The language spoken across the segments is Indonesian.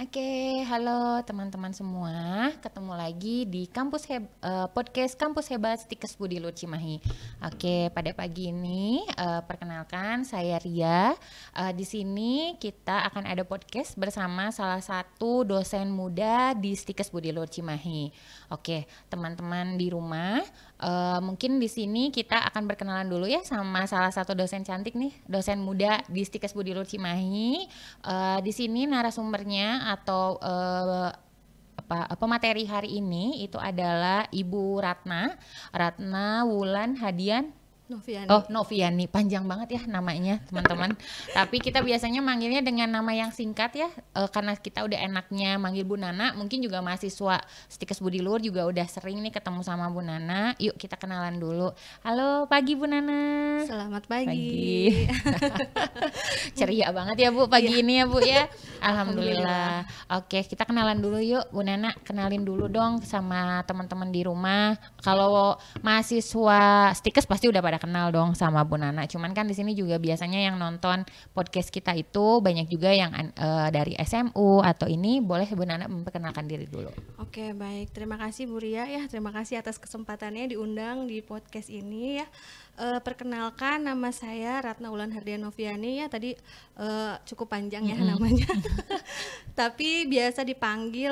Halo teman-teman semua, ketemu lagi di podcast Kampus Hebat Stikes Budi Luhur Cimahi. Pada pagi ini perkenalkan saya Ria. Di sini kita akan ada podcast bersama salah satu dosen muda di Stikes Budi Luhur Cimahi. Teman-teman di rumah, mungkin di sini kita akan berkenalan dulu ya sama salah satu dosen cantik nih, dosen muda di Stikes Budi Luhur Cimahi. Di sini narasumbernya atau pemateri hari ini itu adalah Ibu Ratna Wulan Hadian Noviani. Noviani, panjang banget ya namanya teman-teman. Tapi kita biasanya manggilnya dengan nama yang singkat ya, karena kita udah enaknya manggil Bu Nana. Mungkin juga mahasiswa Stikes Budi Luhur juga udah sering nih ketemu sama Bu Nana. Yuk kita kenalan dulu. Halo pagi Bu Nana. Selamat pagi. Ceria banget ya Bu pagi ini ya Bu ya. Alhamdulillah. Kita kenalan dulu yuk Bu Nana. Kenalin dulu dong sama teman-teman di rumah. Kalau mahasiswa Stikes pasti udah pada kenal dong sama Bu Nana. Cuman kan di sini juga biasanya yang nonton podcast kita itu banyak juga yang dari SMU atau ini. Boleh Bu Nana memperkenalkan diri dulu. Oke, baik. Terima kasih Bu Ria ya. Terima kasih atas kesempatannya diundang di podcast ini ya. Perkenalkan, nama saya Ratna Wulan Hadian Noviani ya. Tadi cukup panjang ya namanya. Tapi biasa dipanggil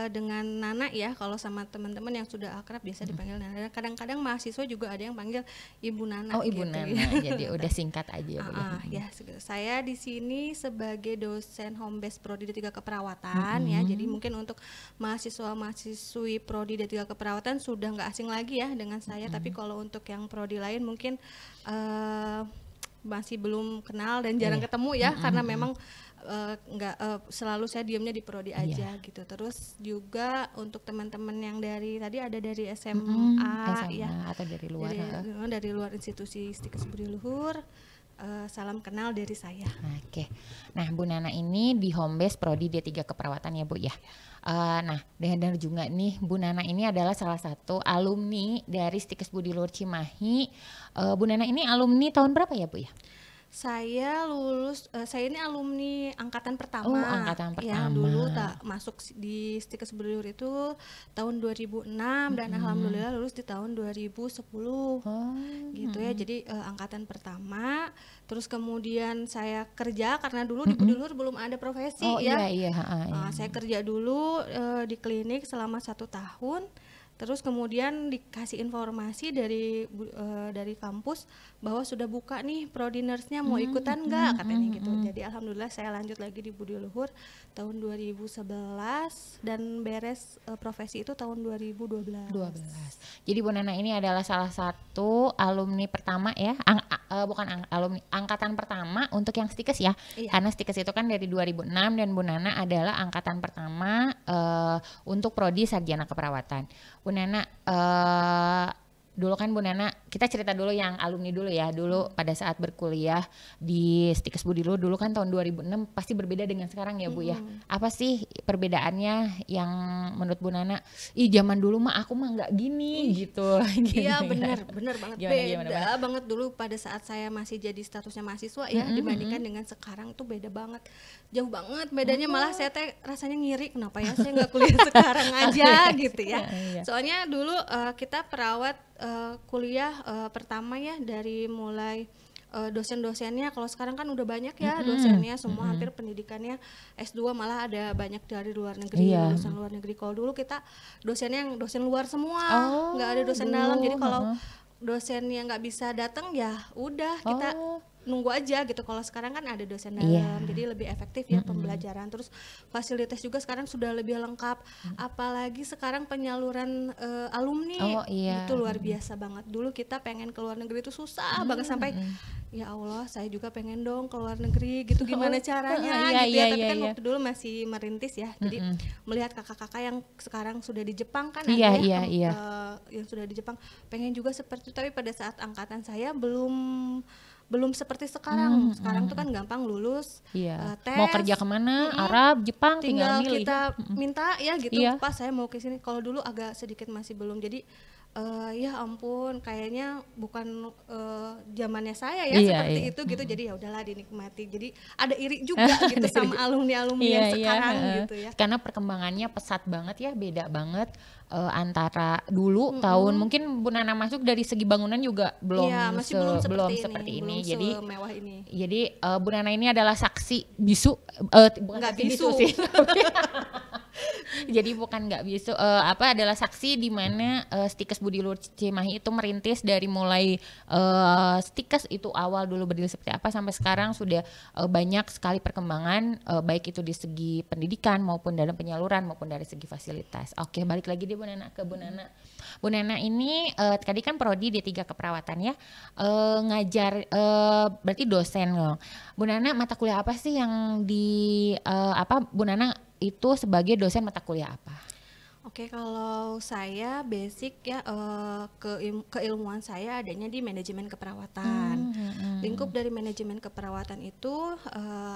dengan Nana ya. Kalau sama teman-teman yang sudah akrab biasa dipanggil Nana. Kadang-kadang mahasiswa juga ada yang panggil Ibu Nana. Ibu gitu, Nana. ya. Jadi udah singkat aja Bu. Saya di sini sebagai dosen home base prodi D3 keperawatan ya. Jadi mungkin untuk mahasiswi prodi D3 keperawatan sudah nggak asing lagi ya dengan saya. Tapi kalau untuk yang prodi lain mungkin masih belum kenal dan jarang ketemu ya, karena memang selalu saya diamnya di prodi aja gitu. Terus juga untuk teman-teman yang dari tadi ada dari SMA ya, atau dari luar, dari luar institusi Stikes Budi Luhur. Salam kenal dari saya. Nah Bu Nana ini di home base prodi D3 keperawatan ya Bu ya. Nah dengar juga nih Bu Nana ini adalah salah satu alumni dari Stikes Budi Luhur Cimahi. Bu Nana ini alumni tahun berapa ya Bu ya? Saya ini alumni angkatan pertama. Angkatan pertama. Ya, dulu masuk di Stikes Budi Luhur itu tahun 2006 dan alhamdulillah lulus di tahun 2010. Gitu ya. Jadi angkatan pertama. Terus kemudian saya kerja karena dulu di Budi Luhur belum ada profesi ya. Saya kerja dulu di klinik selama 1 tahun. Terus kemudian dikasih informasi dari kampus bahwa sudah buka nih prodi nurse-nya, mau ikutan nggak katanya gitu. Jadi alhamdulillah saya lanjut lagi di Budi Luhur tahun 2011 dan beres profesi itu tahun 2012. Jadi Bu Nana ini adalah salah satu alumni pertama ya, alumni angkatan pertama untuk yang Stikes ya. Karena Stikes itu kan dari 2006 dan Bu Nana adalah angkatan pertama untuk prodi sarjana keperawatan. Bu Nana, dulu kan Bu Nana, kita cerita dulu yang alumni dulu ya. Dulu pada saat berkuliah di Stikes Budi Luhur dulu kan tahun 2006 pasti berbeda dengan sekarang ya Bu ya. Apa sih perbedaannya yang menurut Bu Nana, zaman dulu mah aku mah nggak gini gitu. Iya benar banget. Beda banget dulu pada saat saya masih jadi statusnya mahasiswa ya, dibandingkan dengan sekarang tuh beda banget. Jauh banget bedanya, malah saya rasanya ngiri kenapa ya saya nggak kuliah sekarang aja gitu ya. Soalnya dulu kita perawat kuliah pertama ya, dari mulai dosen-dosennya, kalau sekarang kan udah banyak ya dosennya semua, hampir pendidikannya S2 malah ada banyak dari luar negeri, dosen luar negeri. Kalau dulu kita dosennya yang dosen luar semua, nggak ada dosen dalam. Jadi kalau dosen yang nggak bisa datang ya udah kita nunggu aja gitu. Kalau sekarang kan ada dosen dalam, jadi lebih efektif ya pembelajaran. Terus fasilitas juga sekarang sudah lebih lengkap, apalagi sekarang penyaluran alumni itu luar biasa banget. Dulu kita pengen ke luar negeri itu susah banget, sampai ya Allah saya juga pengen dong ke luar negeri gitu, gimana caranya gitu ya. Tapi kan waktu dulu masih merintis ya, jadi melihat kakak-kakak yang sekarang sudah di Jepang kan yang sudah di Jepang, pengen juga seperti itu. Tapi pada saat angkatan saya belum seperti sekarang. Sekarang tuh kan gampang lulus, tes, mau kerja kemana, Arab, Jepang, tinggal milih. Kita minta ya gitu, Pas saya mau ke sini. Kalau dulu agak sedikit masih belum. Jadi ya ampun kayaknya bukan zamannya saya ya seperti itu gitu. Jadi ya udahlah dinikmati. Jadi ada iri juga gitu sama alumni-alumni yang sekarang gitu ya. Karena perkembangannya pesat banget ya, beda banget antara dulu tahun mungkin Bu Nana masuk dari segi bangunan juga belum belum seperti ini. Jadi semewah ini. Jadi Bu Nana ini adalah saksi bisu, bukan nggak saksi bisu sih. Jadi bukan nggak bisu, adalah saksi di mana Stikes Budi Luhur Cimahi itu merintis dari mulai Stikes itu awal dulu berdiri seperti apa sampai sekarang sudah banyak sekali perkembangan, baik itu di segi pendidikan maupun dalam penyaluran maupun dari segi fasilitas. Oke, balik lagi deh Bu Nana ke Bu Nana. Bu Nana ini tadi kan prodi D3 keperawatan ya, ngajar berarti dosen loh. Bu Nana mata kuliah apa sih yang Bu Nana itu sebagai dosen mata kuliah apa? Oke, kalau saya basic ya keilmuan saya adanya di manajemen keperawatan. Lingkup dari manajemen keperawatan itu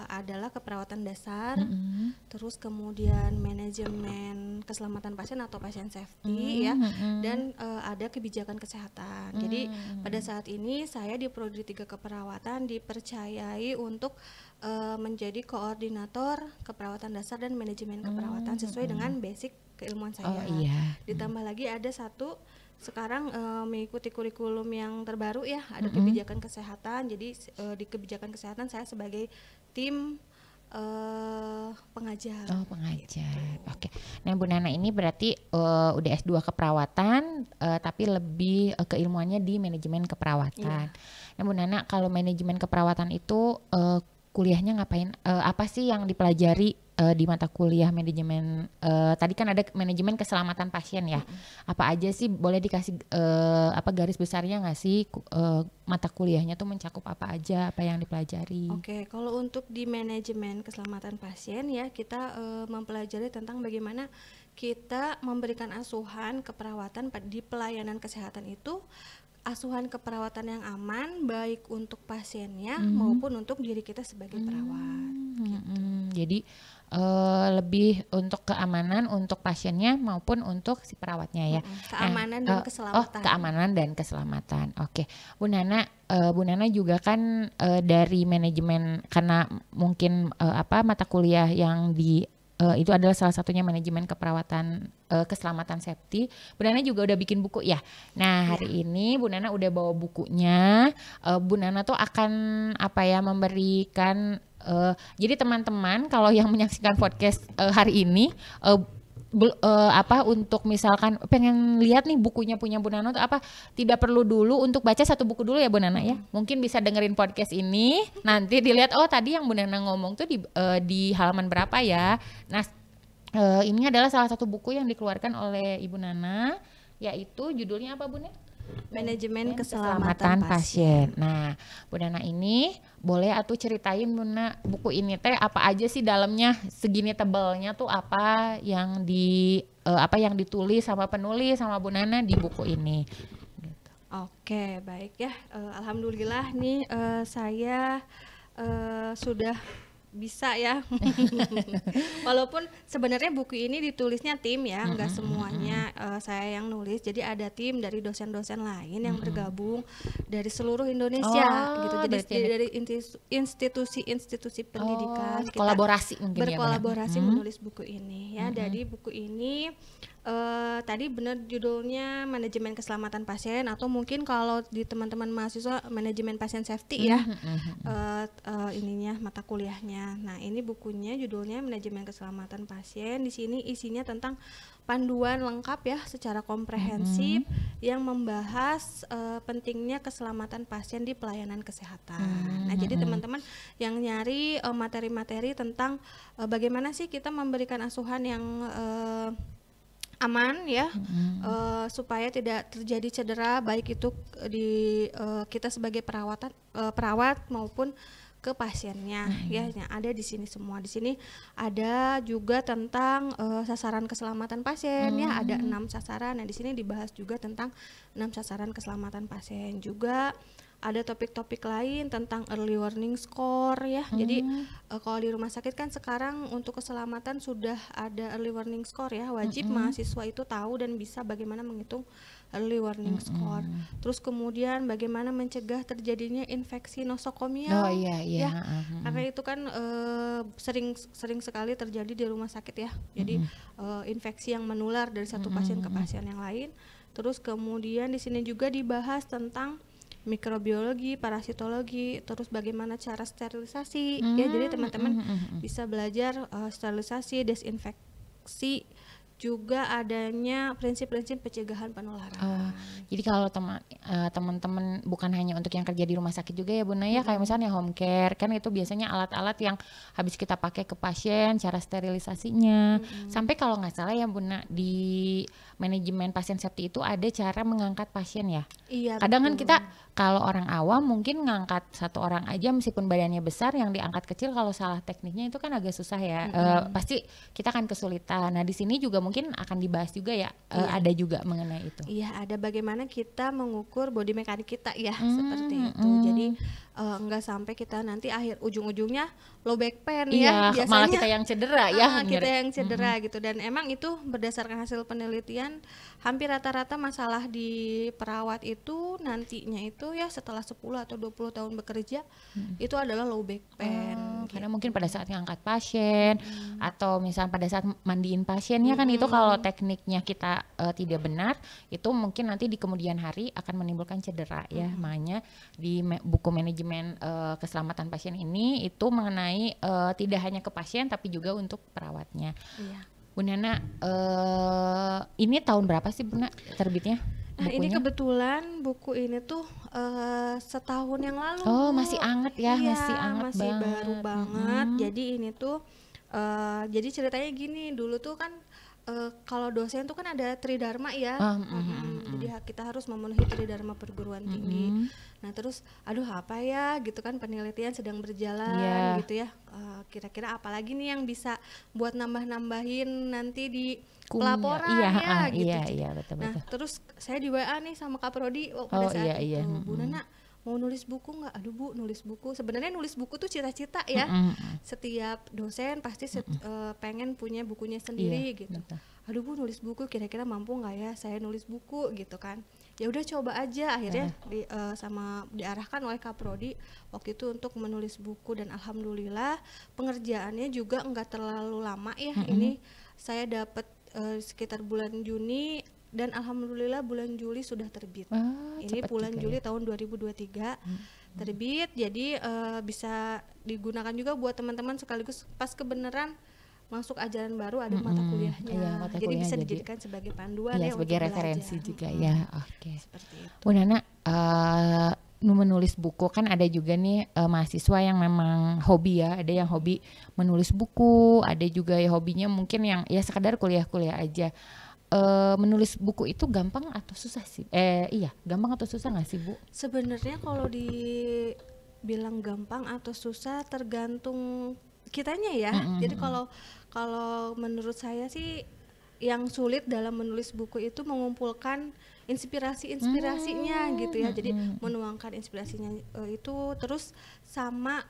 adalah keperawatan dasar, terus kemudian manajemen keselamatan pasien atau patient safety ya, dan ada kebijakan kesehatan. Jadi pada saat ini saya di Prodi 3 keperawatan dipercayai untuk menjadi koordinator keperawatan dasar dan manajemen keperawatan sesuai dengan basic keilmuan saya. Ditambah lagi ada satu sekarang mengikuti kurikulum yang terbaru ya, ada kebijakan kesehatan. Jadi di kebijakan kesehatan saya sebagai tim pengajar. Oh, pengajar. Gitu. Oke. Nah, Bu Nana ini berarti udah S2 keperawatan tapi lebih keilmuannya di manajemen keperawatan. Nah, Bu Nana kalau manajemen keperawatan itu kuliahnya ngapain? Apa sih yang dipelajari di mata kuliah manajemen? Tadi kan ada manajemen keselamatan pasien ya. Apa aja sih, boleh dikasih garis besarnya nggak sih mata kuliahnya tuh mencakup apa aja, apa yang dipelajari? Oke, kalau untuk di manajemen keselamatan pasien ya kita mempelajari tentang bagaimana kita memberikan asuhan keperawatan di pelayanan kesehatan itu. Asuhan keperawatan yang aman baik untuk pasiennya maupun untuk diri kita sebagai perawat. Gitu. Jadi lebih untuk keamanan untuk pasiennya maupun untuk si perawatnya ya. Keamanan dan keselamatan. Keamanan dan keselamatan. Oke, Bu Nana juga kan dari manajemen karena mungkin mata kuliah yang itu adalah salah satunya manajemen keperawatan keselamatan safety. Bu Nana juga udah bikin buku ya. Nah, hari ini Bu Nana udah bawa bukunya. Bu Nana tuh akan memberikan jadi teman-teman kalau yang menyaksikan podcast hari ini untuk misalkan pengen lihat nih bukunya punya Bu Nana tuh tidak perlu dulu untuk baca satu buku dulu ya Bu Nana ya. Mungkin bisa dengerin podcast ini nanti dilihat tadi yang Bu Nana ngomong tuh di halaman berapa ya. Nah, ini adalah salah satu buku yang dikeluarkan oleh Ibu Nana, yaitu judulnya apa Bu Nana? Manajemen keselamatan pasien. Nah, Bu Nana ini boleh ceritain Bu Nana buku ini teh apa aja sih dalamnya, segini tebalnya tuh apa yang yang ditulis sama penulis sama Bu Nana di buku ini. Gitu. Oke, baik ya. Alhamdulillah nih saya sudah bisa ya. Walaupun sebenarnya buku ini ditulisnya tim ya, nggak semuanya saya yang nulis. Jadi ada tim dari dosen-dosen lain yang bergabung dari seluruh Indonesia gitu. Jadi dari institusi-institusi pendidikan kita kolaborasi mungkin berkolaborasi menulis buku ini ya. Jadi buku ini tadi benar judulnya manajemen keselamatan pasien, atau mungkin kalau di teman-teman mahasiswa manajemen pasien safety ya, ininya mata kuliahnya. Nah, ini bukunya judulnya manajemen keselamatan pasien. Di sini isinya tentang panduan lengkap ya secara komprehensif yang membahas pentingnya keselamatan pasien di pelayanan kesehatan. Nah, jadi teman-teman yang nyari materi-materi tentang bagaimana sih kita memberikan asuhan yang aman ya, supaya tidak terjadi cedera baik itu di kita sebagai perawat maupun ke pasiennya ya, yang ada di sini semua. Di sini ada juga tentang sasaran keselamatan pasien ya, ada 6 sasaran. Nah, di sini dibahas juga tentang 6 sasaran keselamatan pasien. Juga ada topik-topik lain tentang early warning score ya. Jadi kalau di rumah sakit kan sekarang untuk keselamatan sudah ada early warning score ya. Wajib mahasiswa itu tahu dan bisa bagaimana menghitung early warning score. Terus kemudian bagaimana mencegah terjadinya infeksi nosokomial. Oh iya ya. Karena itu kan sering sekali terjadi di rumah sakit ya. Jadi infeksi yang menular dari satu pasien ke pasien yang lain. Terus kemudian di sini juga dibahas tentang mikrobiologi, parasitologi, terus bagaimana cara sterilisasi ya. Jadi teman-teman bisa belajar sterilisasi, desinfeksi, juga adanya prinsip-prinsip pencegahan penularan. Jadi kalau teman-teman bukan hanya untuk yang kerja di rumah sakit juga ya Bunda ya, kayak misalnya home care kan itu biasanya alat-alat yang habis kita pakai ke pasien, cara sterilisasinya. Sampai kalau nggak salah ya Bunda, di manajemen pasien safety itu ada cara mengangkat pasien ya. Iya, kadang kan betul. kita kalau orang awam mungkin ngangkat satu orang aja meskipun badannya besar, yang diangkat kecil kalau salah tekniknya itu kan agak susah ya. Pasti kita akan kesulitan. Nah di sini juga mungkin akan dibahas juga ya, ada juga mengenai itu. Iya, ada bagaimana kita mengukur body mekanik kita ya, seperti itu. Jadi nggak sampai kita nanti ujung-ujungnya low back pain ya. Biasanya malah kita yang cedera ya. Kita yang cedera gitu. Dan emang itu berdasarkan hasil penelitian, hampir rata-rata masalah di perawat itu nantinya itu ya setelah 10 atau 20 tahun bekerja itu adalah low back pain. Karena mungkin pada saat ngangkat pasien atau misalnya pada saat mandiin pasiennya kan itu kalau tekniknya kita tidak benar, itu mungkin nanti di kemudian hari akan menimbulkan cedera ya. Makanya di buku manajemen keselamatan pasien ini itu mengenai tidak hanya ke pasien tapi juga untuk perawatnya. Bu Nana, ini tahun berapa sih Bu Nana terbitnya? Nah, ini kebetulan buku ini tuh setahun yang lalu. Oh, masih anget ya, iya, masih banget. Baru banget. Jadi ini tuh jadi ceritanya gini, dulu tuh kan kalau dosen tuh kan ada tridharma ya. Jadi kita harus memenuhi tridharma perguruan tinggi. Nah, terus aduh apa ya gitu kan, penelitian sedang berjalan gitu ya. Kira-kira apa lagi nih yang bisa buat nambah-nambahin nanti di pelaporan gitu. Iya, betul. Nah, terus saya di WA nih sama Kak Prodi pada saat itu, Bu Nana mau nulis buku nggak? Aduh Bu, nulis buku. Sebenarnya nulis buku tuh cita-cita ya. Setiap dosen pasti pengen punya bukunya sendiri gitu. Betul. Aduh Bu, nulis buku kira-kira mampu nggak ya saya nulis buku gitu kan? Ya udah coba aja. Akhirnya diarahkan oleh Kak Prodi waktu itu untuk menulis buku, dan alhamdulillah pengerjaannya juga nggak terlalu lama ya. Ini saya dapat sekitar bulan Juni. Dan alhamdulillah bulan Juli sudah terbit. Ini bulan Juli tahun 2023 terbit. Jadi bisa digunakan juga buat teman-teman sekaligus pas kebenaran masuk ajaran baru ada mata kuliahnya. Jadi bisa dijadikan sebagai panduan ya, sebagai untuk referensi belajar. juga ya. Oke. Seperti itu. Bu Nana, menulis buku kan ada juga nih mahasiswa yang memang hobi ya. Ada yang hobi menulis buku, ada juga ya hobinya mungkin yang ya sekedar kuliah-kuliah aja. Menulis buku itu gampang atau susah sih? Gampang atau susah nggak sih Bu? Sebenarnya kalau dibilang gampang atau susah tergantung kitanya ya. Jadi kalau menurut saya sih yang sulit dalam menulis buku itu mengumpulkan inspirasinya gitu ya. Jadi menuangkan inspirasinya itu terus sama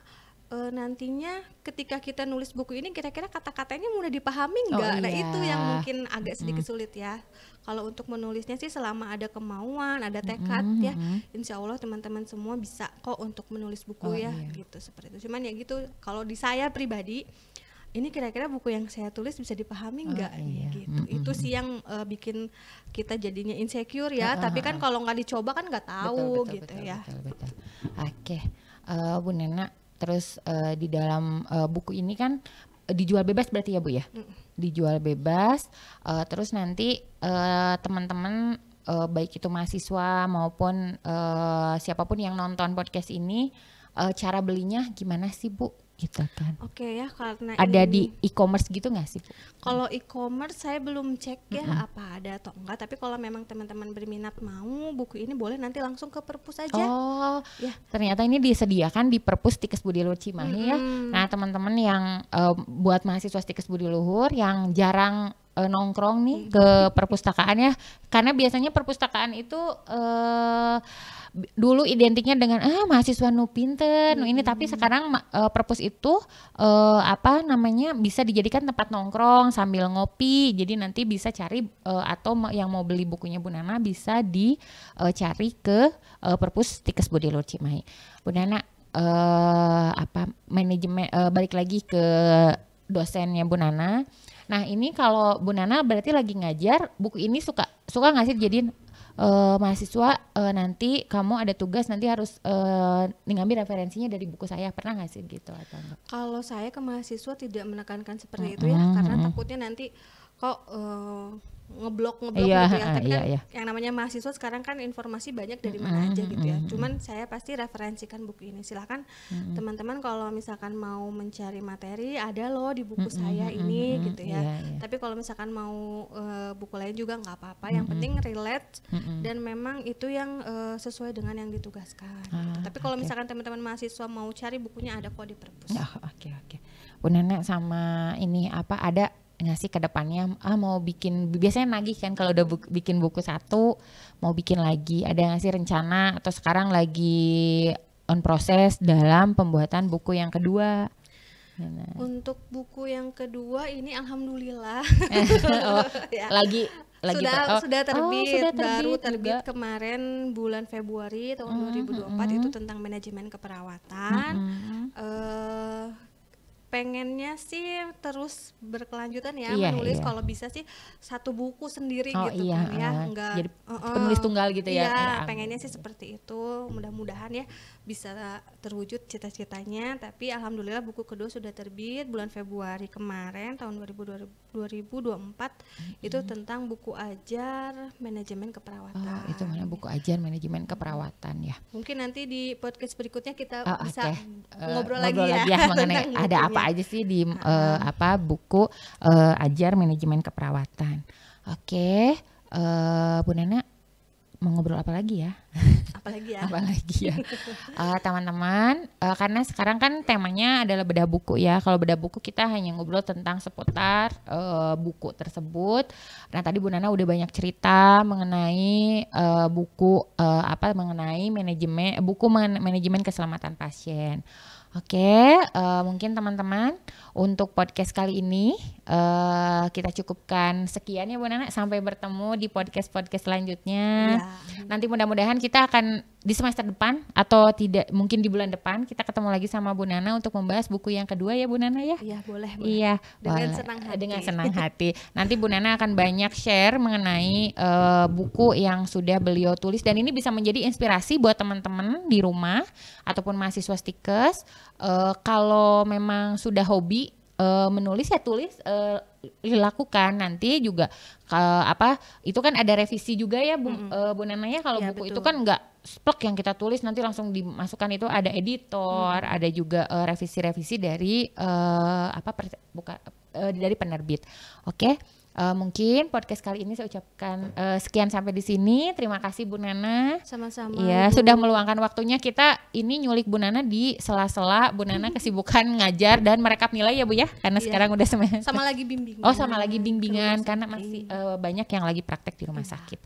nantinya ketika kita nulis buku ini kira-kira kata-katanya mudah dipahami nggak? Nah itu yang mungkin agak sedikit sulit ya. Kalau untuk menulisnya sih selama ada kemauan, ada tekad ya, insya Allah teman-teman semua bisa kok untuk menulis buku gitu seperti itu. Cuman ya gitu, kalau di saya pribadi ini kira-kira buku yang saya tulis bisa dipahami nggak gitu. Itu sih yang bikin kita jadinya insecure ya. Tapi kan kalau nggak dicoba kan nggak tahu betul, ya. Betul. Oke, Bu Nana. Terus di dalam buku ini kan dijual bebas berarti ya Bu ya? Dijual bebas, terus nanti teman-teman baik itu mahasiswa maupun siapapun yang nonton podcast ini, cara belinya gimana sih Bu? Gitu kan. Oke ya, karena ada di e-commerce gitu nggak sih Bu? Kalau e-commerce saya belum cek ya apa ada atau enggak, tapi kalau memang teman-teman berminat mau buku ini boleh nanti langsung ke perpus aja. Oh ya, ternyata ini disediakan di perpus Stikes Budi Luhur Cimahi ya. Nah teman-teman yang buat mahasiswa Stikes Budi Luhur yang jarang nongkrong nih ke perpustakaan ya, karena biasanya perpustakaan itu dulu identiknya dengan mahasiswa nu pinter nu ini, tapi sekarang perpus itu bisa dijadikan tempat nongkrong sambil ngopi. Jadi nanti bisa cari atau yang mau beli bukunya Bu Nana bisa dicari ke perpus Stikes Budi Luhur Cimahi. Bu Nana manajemen balik lagi ke dosennya Bu Nana. Nah ini kalau Bu Nana berarti lagi ngajar buku ini suka nggak sih jadiin mahasiswa nanti kamu ada tugas nanti harus ngambil referensinya dari buku saya, pernah nggak sih gitu atau enggak? Kalau saya ke mahasiswa tidak menekankan seperti itu ya, karena takutnya nanti kok ngeblok gitu ya. Tapi kan yang namanya mahasiswa sekarang kan informasi banyak dari mana aja gitu ya. Cuman saya pasti referensikan buku ini. Silahkan teman-teman kalau misalkan mau mencari materi ada loh di buku saya ini gitu ya. Tapi kalau misalkan mau buku lain juga nggak apa-apa. Yang penting relate dan memang itu yang sesuai dengan yang ditugaskan. Gitu. Tapi kalau misalkan teman-teman mahasiswa mau cari bukunya ada kok di perpus. Oke. Bu Nana sama ini ada nggak sih ke depannya mau bikin, biasanya nagih kan kalau udah bikin buku satu mau bikin lagi, ada nggak sih rencana atau sekarang lagi on proses dalam pembuatan buku yang kedua? Untuk buku yang kedua ini alhamdulillah sudah terbit, baru terbit juga kemarin bulan Februari tahun 2024 itu tentang manajemen keperawatan. Pengennya sih terus berkelanjutan ya, menulis kalau bisa sih satu buku sendiri gitu kan ya, enggak jadi penulis tunggal gitu ya. Pengennya sih seperti itu, mudah-mudahan ya bisa terwujud cita-citanya. Tapi alhamdulillah buku kedua sudah terbit bulan Februari kemarin tahun 2024 itu tentang buku ajar manajemen keperawatan. Itu mana buku ajar manajemen keperawatan ya. Mungkin nanti di podcast berikutnya kita bisa ngobrol lagi ya mengenai ada apa aja sih di buku ajar manajemen keperawatan. Oke, Bu Nana mau ngobrol apa lagi ya? Apalagi ya. Teman-teman, karena sekarang kan temanya adalah bedah buku ya. Kalau bedah buku kita hanya ngobrol tentang seputar buku tersebut. Nah tadi Bu Nana udah banyak cerita mengenai buku mengenai manajemen keselamatan pasien. Oke, mungkin teman-teman untuk podcast kali ini kita cukupkan sekian ya Bu Nana. Sampai bertemu di podcast selanjutnya. Nanti mudah-mudahan kita akan di semester depan atau tidak mungkin di bulan depan kita ketemu lagi sama Bu Nana untuk membahas buku yang kedua ya Bu Nana ya. Iya boleh. Iya dengan senang hati. Nanti Bu Nana akan banyak share mengenai buku yang sudah beliau tulis dan ini bisa menjadi inspirasi buat teman-teman di rumah ataupun mahasiswa Stikes. Kalau memang sudah hobi menulis ya tulis, dilakukan. Nanti juga itu kan ada revisi juga ya Bu Nana ya. Kalau buku betul. Itu kan enggak splek yang kita tulis nanti langsung dimasukkan, itu ada editor, ada juga revisi-revisi dari dari penerbit. Oke. Mungkin podcast kali ini saya ucapkan sekian sampai di sini. Terima kasih Bu Nana. Sama-sama. Ya, sudah meluangkan waktunya. Kita ini nyulik Bu Nana di sela-sela Bu Nana kesibukan ngajar dan merekap nilai ya Bu ya. Karena sekarang udah sama lagi bimbingan. Sama lagi bimbingan karena masih banyak yang lagi praktek di rumah sakit.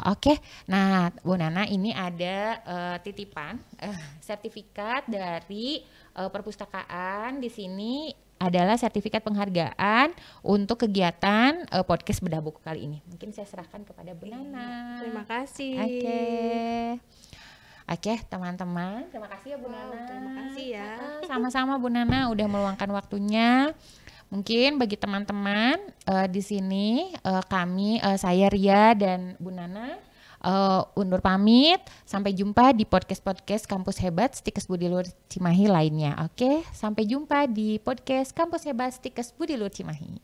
Oke. Nah, Bu Nana ini ada titipan sertifikat dari perpustakaan di sini. Adalah sertifikat penghargaan untuk kegiatan podcast bedah buku kali ini. Mungkin saya serahkan kepada Bu Nana. Terima kasih. Oke, teman-teman, terima kasih ya Bu Nana. Terima kasih ya. Sama-sama Bu Nana udah meluangkan waktunya. Mungkin bagi teman-teman di sini saya Ria dan Bu Nana undur pamit. Sampai jumpa di podcast Kampus Hebat Stikes Budi Luhur Cimahi lainnya. Oke, sampai jumpa di podcast Kampus Hebat Stikes Budi Luhur Cimahi.